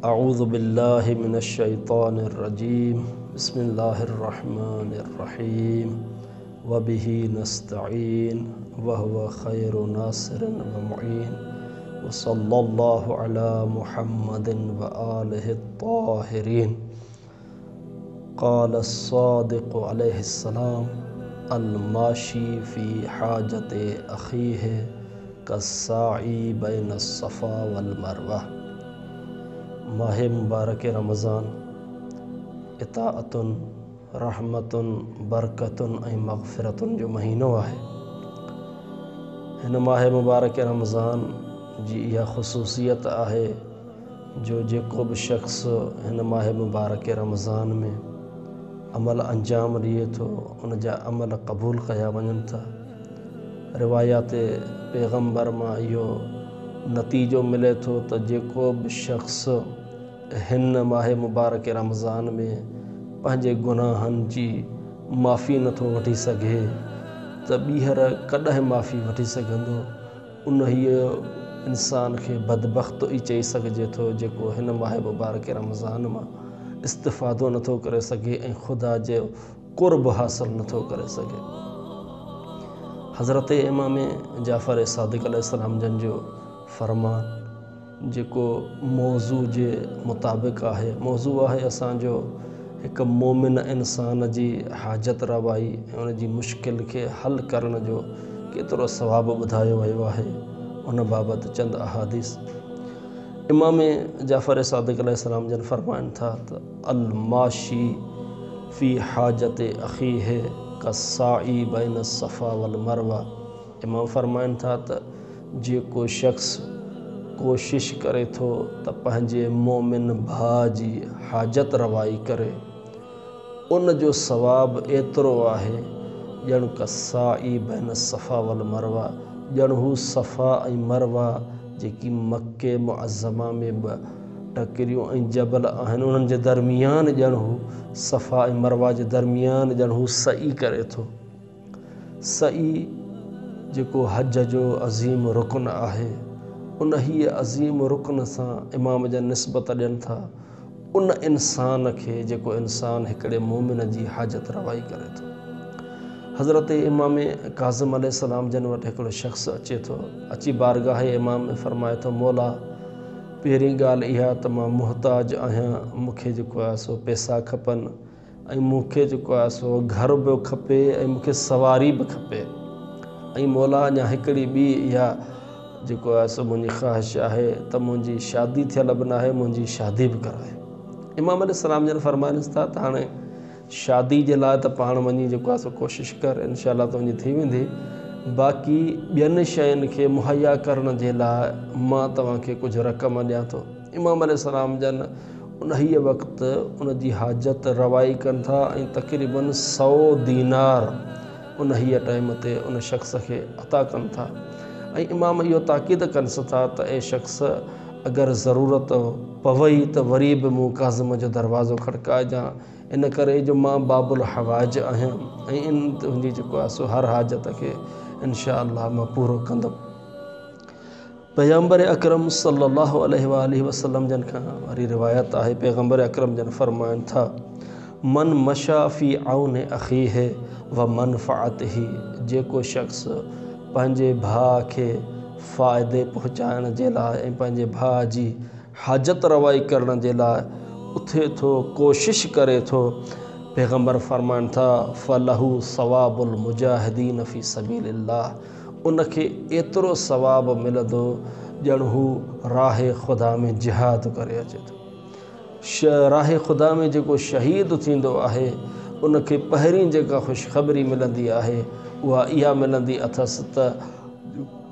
अऊज़ु बिल्लाहि मिनश्शैतानिर्रजीम बिस्मिल्लाहिर्रहमानिर्रहीम व बिही नस्तईन व हुवा खैरु नासिरिन व मुईन व सल्लल्लाहु अला मुहम्मदिन व आलिहि त्ताहिरीन। क़ाल अस्सादिक़ु अलैहिस्सलाम अल-माशी फ़ी हाजति अख़ीहि कस्साई बैन अस्सफ़ा वल मरवा। माह मुबारक रमज़ान इताअतुन रहमतुन बरकतुन ऐं मग़फ़िरतुन जो महीनो आहे। हिन माह मुबारक रमज़ान जी इहा ख़ुसूसियत आहे जो जेको बि शख़्स हिन माह मुबारक रमज़ान में अमल अंजाम ॾिए थो उन जा अमल क़बूल कया वञनि था। रिवायात पैगम्बर मां इहो नतीजो मिले थो त जेको बि शख़्स हिन माह मुबारक रमज़ान में पंहिंजे गुनाहनि जी माफ़ी नथो वठी सघे त ॿीहर कॾहिं माफ़ी वठी सघंदो। उन हीअ इंसान खे बदबख़्त ई चई सघिजे थो जेको हिन माह मुबारक रमज़ान मां इस्तिफ़ादो नथो करे सघे ऐं ख़ुदा जो क़ुर्ब हासिल नथो करे सघे। हज़रत इमाम जाफ़र सादिक़ अलैहिस्सलाम जन जो फ़रमान जेको मौज़ू जे मुताबिक़ आहे। मौज़ू आहे असांजो हिकु मोमिन इंसान जी हाजत रवाई ऐं उन जी मुश्किल खे हल करण जो केतिरो सवाबु ॿुधायो वियो आहे। उन बाबति चंद अहादीस इमाम जाफ़र सादिक़ अलैहिस्सलाम जन फ़रमाइनि था त अल-माशी फ़ी हाजति अख़ीहि कस्साई बैन अस्सफ़ा वल मरवा। इमाम फ़रमाइनि था त जेको शख़्स कोशिश करे थो त पंहिंजे मोमिन भाउ जी हाजत रवाई करे उन जो सवाबु एतिरो आहे ॼण कस्साई बैन सफ़ा वल मरवा, ॼण हू सफ़ा ऐं मरवा जेकी मके मुअज़्ज़मा में ॿ टकिरियूं ऐं जबल आहिनि उन्हनि जे दरमियान ॼण हू सफ़ा ऐं मरवा जे दरमियान ॼण हू सई करे थो। सई जेको हज जो अज़ीम रुकन आहे उन हीअ अज़ीम रुकन सां इमाम जन निस्बत ॾियनि था उन इंसान खे जेको इंसान हिकिड़े मोमिन जी हाजत रवाई करे थो। हज़रत इमाम काज़िम अलैहिस्सलाम जन वटि हिकिड़ो शख़्स अचे थो, अची बारगाह इमाम में फ़रमाए थो मौला पहिरीं ॻाल्हि इहा त मां मुहताज आहियां, मूंखे जेको आहे सो पैसा खपनि ऐं मूंखे जेको आहे सो घर बि खपे ऐं मूंखे सवारी बि खपे ऐं मौला अञा हिकिड़ी ॿी इहा जेको आहे सो मुंहिंजी ख़्वाहिश आहे त मुंहिंजी शादी थियल बि न आहे, मुंहिंजी शादी बि कराए। इमाम अलैहिस्सलाम जन फ़रमाइनि था त हाणे शादी जे लाइ त पाण वञी जेको आहे सो कोशिशि कर, इंशाअल्लाह तुंहिंजी थी वेंदी। बाक़ी ॿियनि शयुनि खे मुहैया करण जे लाइ मां तव्हांखे कुझु रक़म ॾियां थो। इमाम अलैहिस्सलाम जन उन हीअ वक़्तु उन जी हाजत रवाई कनि था ऐं तक़रीबन 100 दीनार उन हीअ टाइम ते उन शख़्स खे अता कनि था ऐं इमाम इहो ताक़ीद कनि था त ए शख़्स अगरि ज़रूरत पवई त वरी बि मूं काज़िम जो दरवाज़ो खड़काइजां, इन करे जो मां बाबुल हवाइज आहियां ऐं इन तुंहिंजी जेको आहे सो हर हाजत खे इंशाअल्लाह मां पूरो कंदुमि। पैगम्बर अकरम सल्लल्लाहु अलैहि वसल्लम जन खां वरी रिवायत आहे, पैगम्बर अकरम जन फ़रमाइनि था मन मशा फ़ी औन अख़ीहि व मनफ़अतिही। जेको शख़्स पंहिंजे भाउ खे फ़ाइदे पहुचाइण जे लाइ ऐं पंहिंजे भाउ जी हाजत रवाई करण जे लाइ उथे थो, कोशिश करे थो, पैगम्बर फ़रमाइनि था फ़लहू सवाबुल मुजाहिदीन फ़ी सबीलिल्लाह। उनखे एतिरो सवाबु मिलंदो ॼण हू राह ख़ुदा में जिहाद करे अचे थो। राह ख़ुदा में जेको शहीद थींदो आहे उनखे पहिरीं जेका ख़ुशख़बरी मिलंदी आहे उहा इहा मिलंदी अथसि त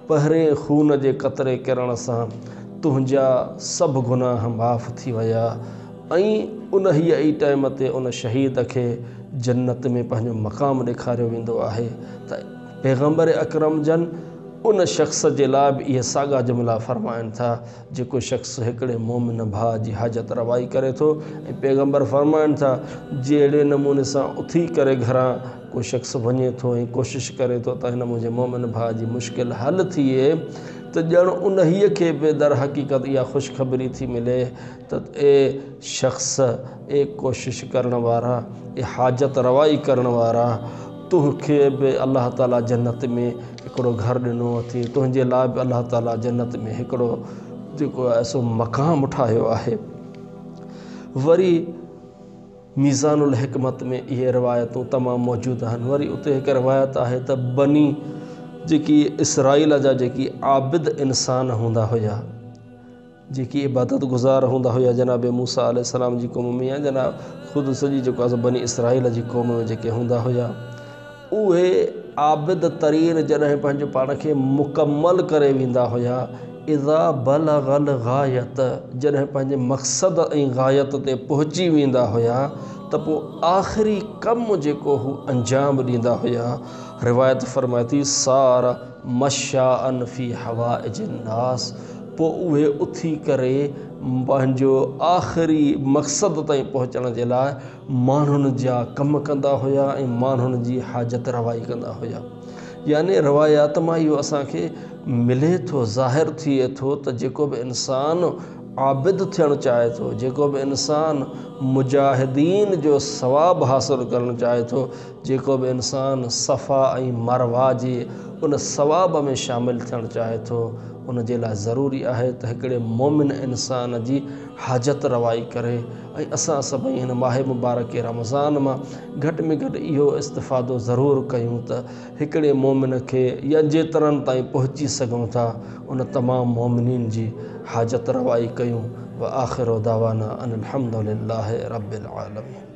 पहिरें खून जे क़तरे किरण सां तुंहिंजा सभु गुनाह माफ़ थी विया ऐं उन हीअ ई टाइम ते उन शहीद खे जन्नत में पंहिंजो मक़ाम ॾेखारियो वेंदो आहे। त पैगम्बर अकरम जन उन शख़्स जे लाइ बि इहे साॻा जुमिला फ़रमाइनि था जेको शख़्स हिकिड़े मोमिन भाउ जी हाजत रवाई करे थो ऐं पैगम्बर फ़रमाइनि था जहिड़े नमूने सां उथी करे घरां को शख़्स वञे थो ऐं कोशिशि करे थो त हिन मुंहिंजे मोमिन भाउ जी मुश्किल हल थिए त ॼण उन्हीअ खे बि दर हक़ीक़त इहा ख़ुशख़बरी थी मिले त ए शख़्स ए कोशिश करण वारा ए हाजत रवाई करण वारा तुंहिंखे बि अल्लाह ताला जन्नत में हिकिड़ो घर ॾिनो अथई तुंहिंजे लाइ बि अल्लाह ताला जन्नत में हिकिड़ो जेको आहे सो मक़ाम ठाहियो आहे। वरी मीज़ानुल हिकमत में इहे रिवायतूं तमामु मौजूदु आहिनि। वरी उते हिकु रिवायत आहे त बनी जेकी इसराइल जा जेकी आबिद इंसान हूंदा हुया जेकी इबादत गुज़ार हूंदा हुया जनाब मूसा अलैहिस्सलाम जी क़ौम में या जनाब ख़ुदि सॼी जेको आहे बनी इसराइल जी क़ौम में जेके हूंदा हुया उहे आबिद तरीन जॾहिं पंहिंजो पाण खे मुकमल करे वेंदा हुया इज़ा बलगल गायत जॾहिं पंहिंजे मक़सद ऐं गायत ते पहुची वेंदा हुया त पोइ आख़िरी कमु जेको हू अंजाम ॾींदा हुया। रिवायत फरमाए थी सार मशाअन फ़ी हवाइज नास पोइ उहे उथी करे पंहिंजो आख़िरी मक़सद ताईं पहुचण जे लाइ माण्हुनि जा कम कंदा हुया ऐं माण्हुनि जी हाजत रवाई कंदा हुया। यानी रवायात मां इहो असांखे मिले थो ज़ाहिर थिए थो त जेको बि इंसानु आबिद थियणु चाहे थो जेको बि इंसानु मुजाहिदीन जो सवाबु हासिलु करणु चाहे थो जेको बि इंसानु सफ़ा ऐं मरवा जे उन सवाब में शामिलु थियणु चाहे थो उन जे लाइ ज़रूरी आहे त हिकिड़े मोमिन इंसान जी हाजत रवाई करे। ऐं असां सभई हिन माह मुबारक रमज़ान मां घटि में घटि इहो इस्तिफ़ादो ज़रूरु कयूं त हिकिड़े मोमिन खे या जेतिरनि ताईं पहुची सघूं था उन तमामु मोमिनीन जी हाजत रवाई कयूं। व आख़िर दावाना अनिल हम्दुलिल्लाहि रब्बिल आलमीन।